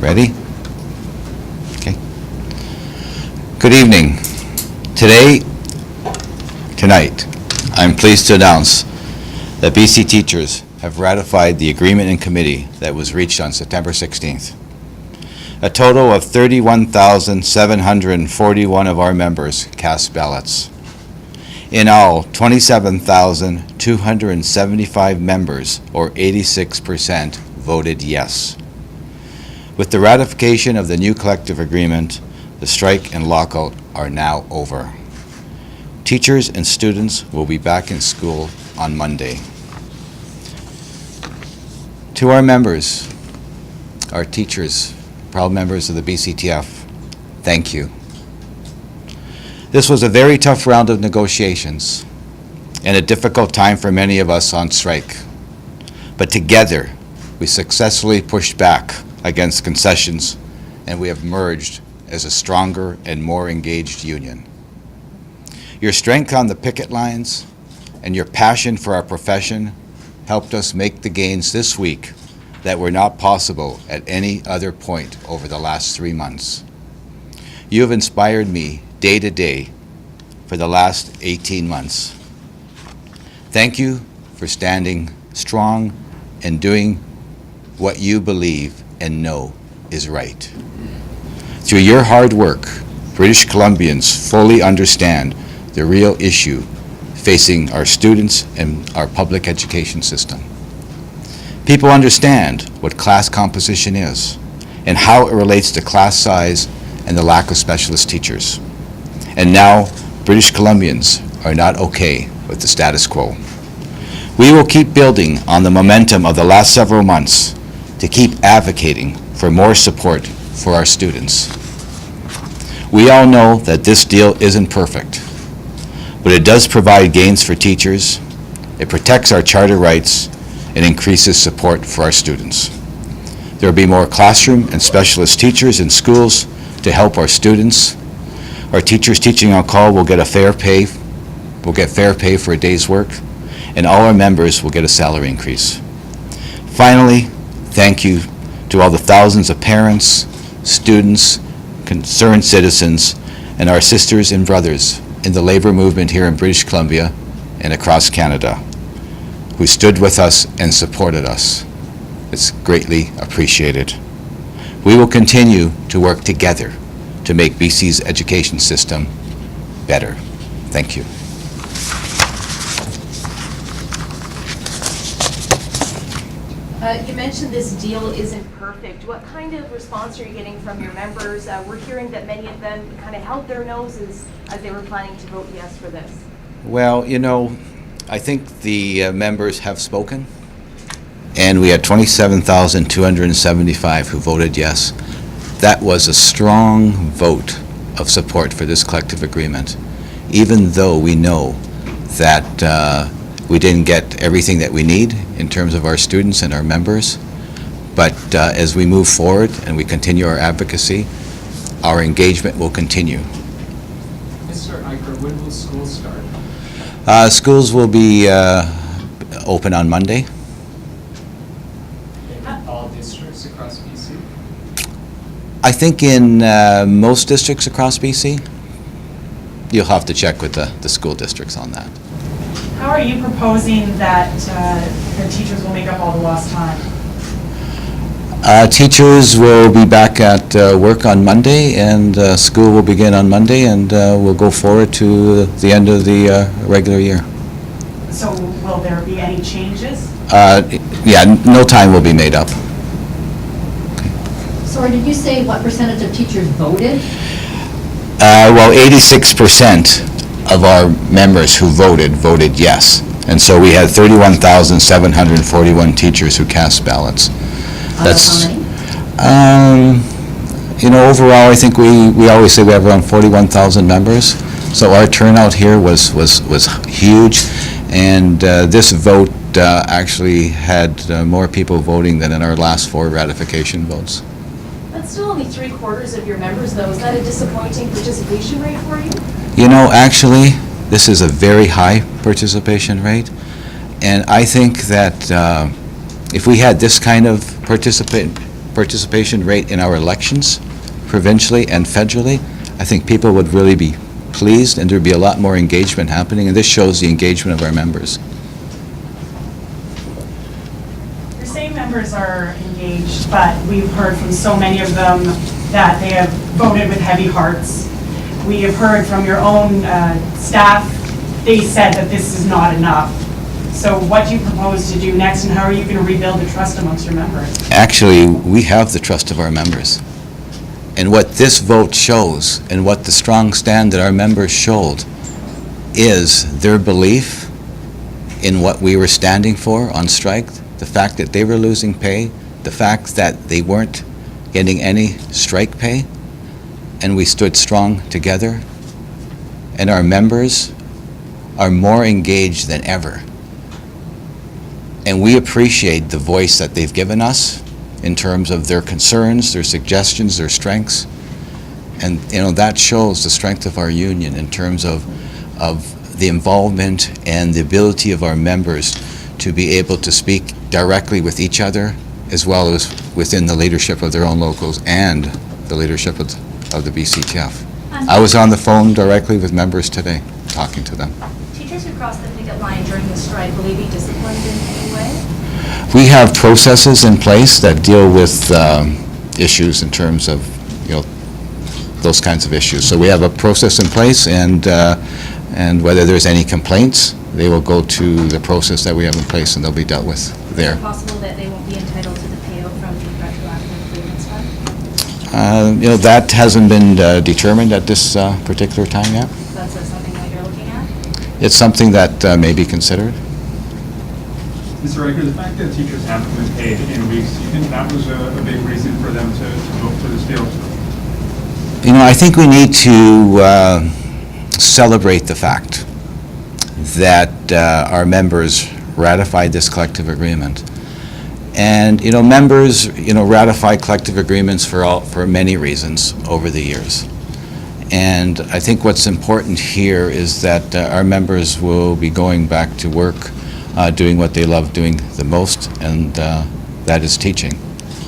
Ready? Okay. Good evening. Tonight, I'm pleased to announce that BC teachers have ratified the agreement in committee that was reached on September 16th. A total of 31,741 of our members cast ballots. In all, 27,275 members, or 86%, voted yes. With the ratification of the new collective agreement, the strike and lockout are now over. Teachers and students will be back in school on Monday. To our members, our teachers, proud members of the BCTF, thank you. This was a very tough round of negotiations and a difficult time for many of us on strike. But together, we successfully pushed back against concessions, and we have merged as a stronger and more engaged union. Your strength on the picket lines and your passion for our profession helped us make the gains this week that were not possible at any other point over the last 3 months. You have inspired me day to day for the last 18 months. Thank you for standing strong and doing what you believe and know is right. Through your hard work, British Columbians fully understand the real issue facing our students and our public education system. People understand what class composition is and how it relates to class size and the lack of specialist teachers. And now, British Columbians are not okay with the status quo. We will keep building on the momentum of the last several months to keep advocating for more support for our students. We all know that this deal isn't perfect, but it does provide gains for teachers, it protects our charter rights, and increases support for our students. There will be more classroom and specialist teachers in schools to help our students. Our teachers teaching on call will get fair pay for a day's work, and all our members will get a salary increase. Finally, thank you to all the thousands of parents, students, concerned citizens, and our sisters and brothers in the labor movement here in British Columbia and across Canada, who stood with us and supported us. It's greatly appreciated. We will continue to work together to make BC's education system better. Thank you. You mentioned this deal isn't perfect. What kind of response are you getting from your members? We're hearing that many of them kind of held their noses as they were planning to vote yes for this. Well, you know, I think the members have spoken, and we had 27,275 who voted yes. That was a strong vote of support for this collective agreement, even though we know that we didn't get everything that we need in terms of our students and our members. But as we move forward and we continue our advocacy, our engagement will continue. Mr. Eicher, when will school start? Schools will be open on Monday. In all districts across BC? I think in most districts across BC. You'll have to check with the school districts on that. How are you proposing that the teachers will make up all the lost time? Teachers will be back at work on Monday, and school will begin on Monday, and we'll go forward to the end of the regular year. So will there be any changes? Yeah, no time will be made up. Sorry, did you say what percentage of teachers voted? Well, 86% of our members who voted yes. And so we had 31,741 teachers who cast ballots. That's How many? You know, overall, I think we always say we have around 41,000 members. So our turnout here was huge, and this vote actually had more people voting than in our last 4 ratification votes. That's still only 3/4 of your members, though. Is that a disappointing participation rate for you? You know, actually, this is a very high participation rate, and I think that if we had this kind of participation rate in our elections, provincially and federally, I think people would really be pleased, and there'd be a lot more engagement happening, and this shows the engagement of our members. Your same members are engaged, but we've heard from so many of them that they have voted with heavy hearts. We have heard from your own staff, they said that this is not enough. So what do you propose to do next, and how are you going to rebuild the trust amongst your members? Actually, we have the trust of our members. And what this vote shows, and what the strong stand that our members showed, is their belief in what we were standing for on strike, the fact that they were losing pay, the fact that they weren't getting any strike pay, and we stood strong together. And our members are more engaged than ever. And we appreciate the voice that they've given us in terms of their concerns, their suggestions, their strengths. And, you know, that shows the strength of our union in terms of the involvement and the ability of our members to be able to speak directly with each other, as well as within the leadership of their own locals and the leadership of the BCTF. I was on the phone directly with members today, talking to them. Teachers who crossed the picket line during the strike, will they be disciplined in any way? We have processes in place that deal with issues in terms of, you know, those kinds of issues. So we have a process in place, and whether there's any complaints, they will go to the process that we have in place, and they'll be dealt with there. Is it possible that they won't be entitled to the payout from the retroactive grievance fund? You know, that hasn't been determined at this particular time yet. That's something that you're looking at? It's something that may be considered. Mr. Riker, the fact that teachers haven't been paid in weeks, do you think that was a big reason for them to vote for this deal? You know, I think we need to celebrate the fact that our members ratified this collective agreement. And, you know, members, you know, ratify collective agreements for many reasons over the years. And I think what's important here is that our members will be going back to work doing what they love doing the most, and that is teaching.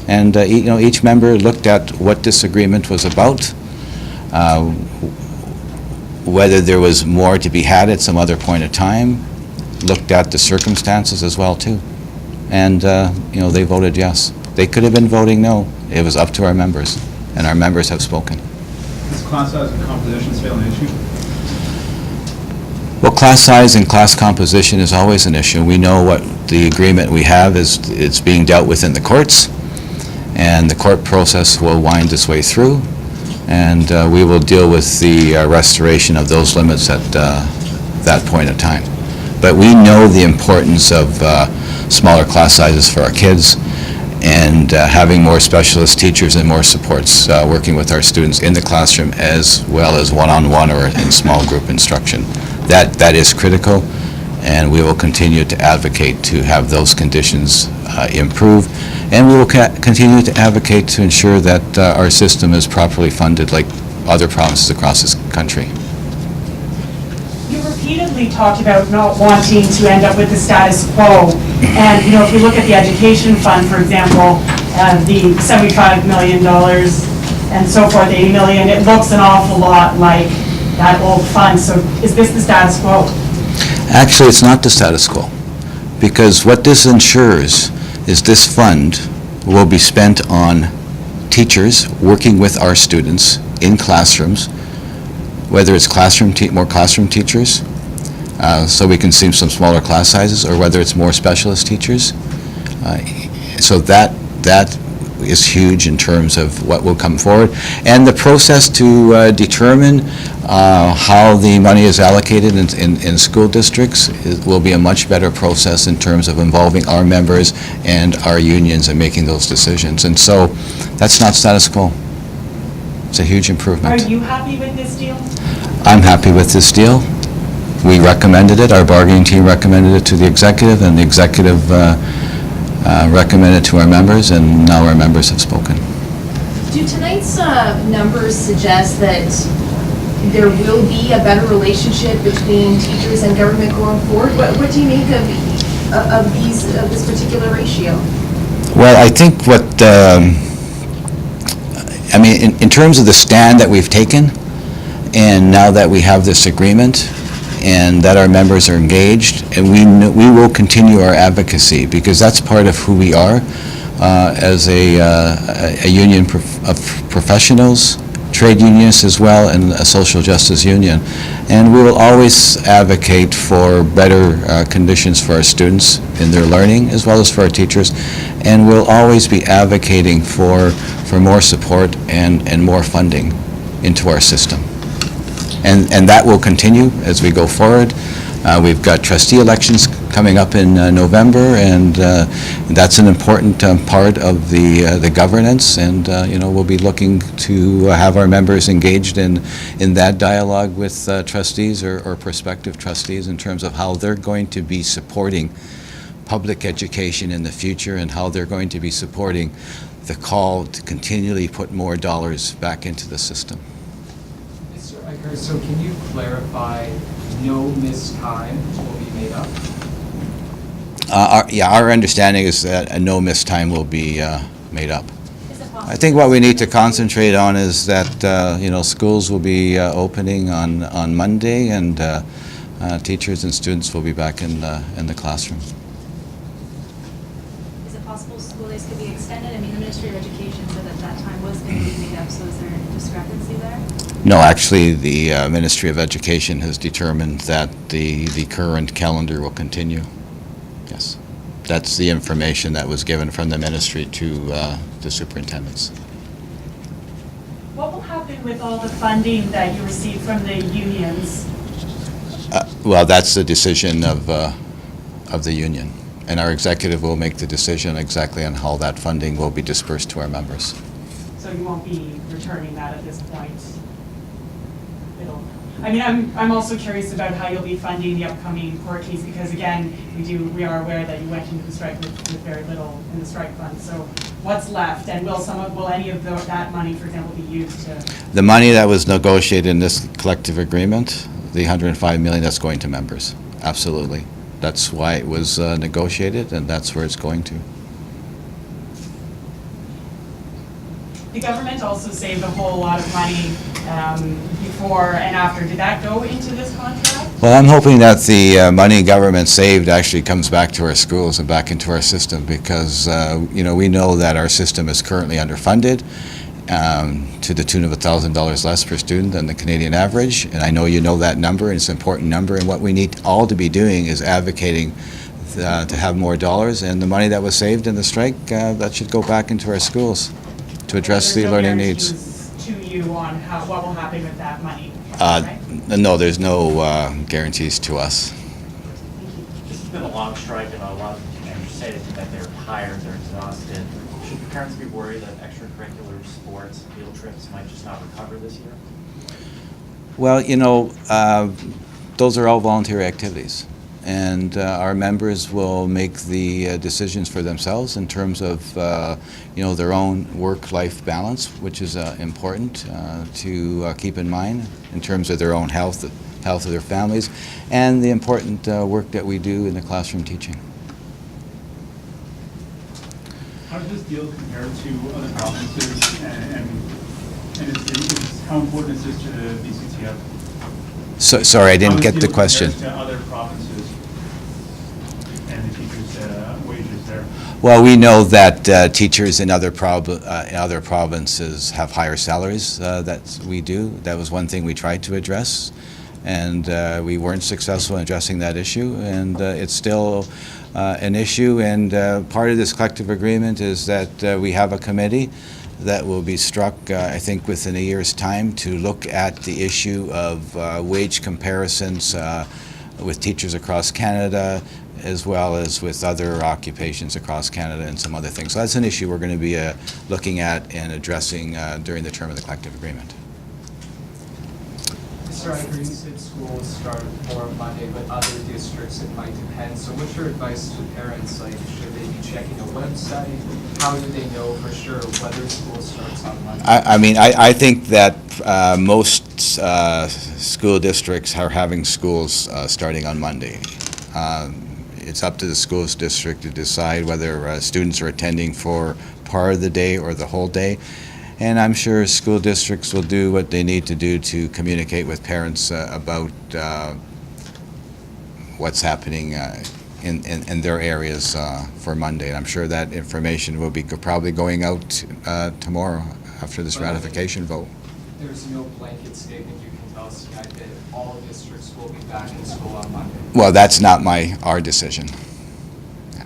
And you know, each member looked at what this agreement was about, whether there was more to be had at some other point of time, looked at the circumstances as well too. And you know, they voted yes. They could have been voting no. It was up to our members, and our members have spoken. Is class size and composition still an issue? Well, class size and class composition is always an issue. We know what the agreement we have is. It's being dealt with in the courts, and the court process will wind its way through, and we will deal with the restoration of those limits at that point in time. But we know the importance of smaller class sizes for our kids, and having more specialist teachers and more supports working with our students in the classroom, as well as one-on-one or in small group instruction. That is critical, and we will continue to advocate to have those conditions improve, and we will continue to advocate to ensure that our system is properly funded like other provinces across this country. You repeatedly talked about not wanting to end up with the status quo. And, you know, if you look at the education fund, for example, the $75 million and so forth, 80 million, it looks an awful lot like that old fund. So is this the status quo? Actually, it's not the status quo, because what this ensures is this fund will be spent on teachers working with our students in classrooms, whether it's more classroom teachers, so we can see some smaller class sizes, or whether it's more specialist teachers. So that is huge in terms of what will come forward. And the process to determine how the money is allocated in school districts will be a much better process in terms of involving our members and our unions in making those decisions. And so that's not status quo. It's a huge improvement. Are you happy with this deal? I'm happy with this deal. We recommended it, our bargaining team recommended it to the executive, and the executive recommended it to our members, and now our members have spoken. Do tonight's numbers suggest that there will be a better relationship between teachers and government going forward? What do you make of this particular ratio? Well, I think what I mean, in terms of the stand that we've taken, and now that we have this agreement, and that our members are engaged, and we will continue our advocacy, because that's part of who we are as a union of professionals, trade unionists as well, and a social justice union. And we will always advocate for better conditions for our students in their learning, as well as for our teachers. And we'll always be advocating for more support and more funding into our system. And that will continue as we go forward. We've got trustee elections coming up in November, and that's an important part of the governance. And we'll be looking to have our members engaged in that dialogue with trustees or prospective trustees in terms of how they're going to be supporting public education in the future, and how they're going to be supporting the call to continually put more dollars back into the system. Mr. Eicher, so can you clarify, no missed time will be made up? Our understanding is that a no miss time will be made up. Is it possible? I think what we need to concentrate on is that, schools will be opening on Monday, and teachers and students will be back in the classroom. Is it possible school days could be extended? I mean, the Ministry of Education said that that time was going to be made up, so is there a discrepancy there? No, actually, the Ministry of Education has determined that the current calendar will continue. Yes. That's the information that was given from the ministry to the superintendents. What will happen with all the funding that you receive from the unions? Well, that's the decision of the union, and our executive will make the decision exactly on how that funding will be dispersed to our members. So you won't be returning that at this point? I'm also curious about how you'll be funding the upcoming court case, because again, we are aware that you went into the strike with very little in the strike fund. So what's left, and will any of that money, for example, be used to? The money that was negotiated in this collective agreement, the $105 million, that's going to members. Absolutely. That's why it was negotiated, and that's where it's going to. The government also saved a whole lot of money before and after. Did that go into this contract? Well, I'm hoping that the money government saved actually comes back to our schools and back into our system, because we know that our system is currently underfunded to the tune of $1,000 less per student than the Canadian average. And I know you know that number, and it's an important number. And what we need all to be doing is advocating to have more dollars. And the money that was saved in the strike, that should go back into our schools to address the learning needs. To you on what will happen with that money, right? No, there's no guarantees to us. This has been a long strike, and a lot of teachers say that they're tired, they're exhausted. Should parents be worried that extracurricular sports, field trips might just not recover this year? Well, those are all voluntary activities. And our members will make the decisions for themselves in terms of, their own work-life balance, which is important to keep in mind in terms of their own health of their families, and the important work that we do in the classroom teaching. How does this deal compare to other provinces, and how important is this to the BCTF? So, sorry, I didn't get the question. How does this deal compare to other provinces and the teachers' wages there? Well, we know that teachers in other provinces have higher salaries that we do. That was one thing we tried to address, and we weren't successful in addressing that issue, and it's still an issue. And part of this collective agreement is that we have a committee that will be struck, I think, within a year's time, to look at the issue of wage comparisons with teachers across Canada, as well as with other occupations across Canada and some other things. So that's an issue we're going to be looking at and addressing during the term of the collective agreement. Mr. Eicher, you said schools start for Monday, but other districts it might depend. So what's your advice to parents? Like, should they be checking a website? How do they know for sure whether school starts on Monday? I think that most school districts are having schools starting on Monday. It's up to the schools district to decide whether students are attending for part of the day or the whole day. And I'm sure school districts will do what they need to do to communicate with parents about what's happening in their areas for Monday. And I'm sure that information will be probably going out tomorrow after this ratification vote. There's no blanket statement you can tell us tonight that all districts will be back in school on Monday. Well, that's not our decision. Yeah.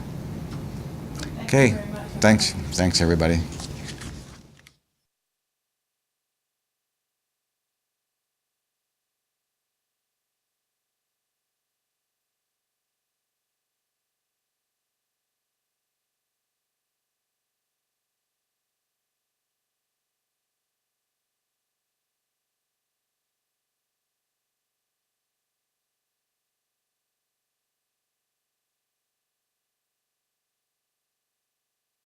Thank you Okay, very much. thanks, everybody.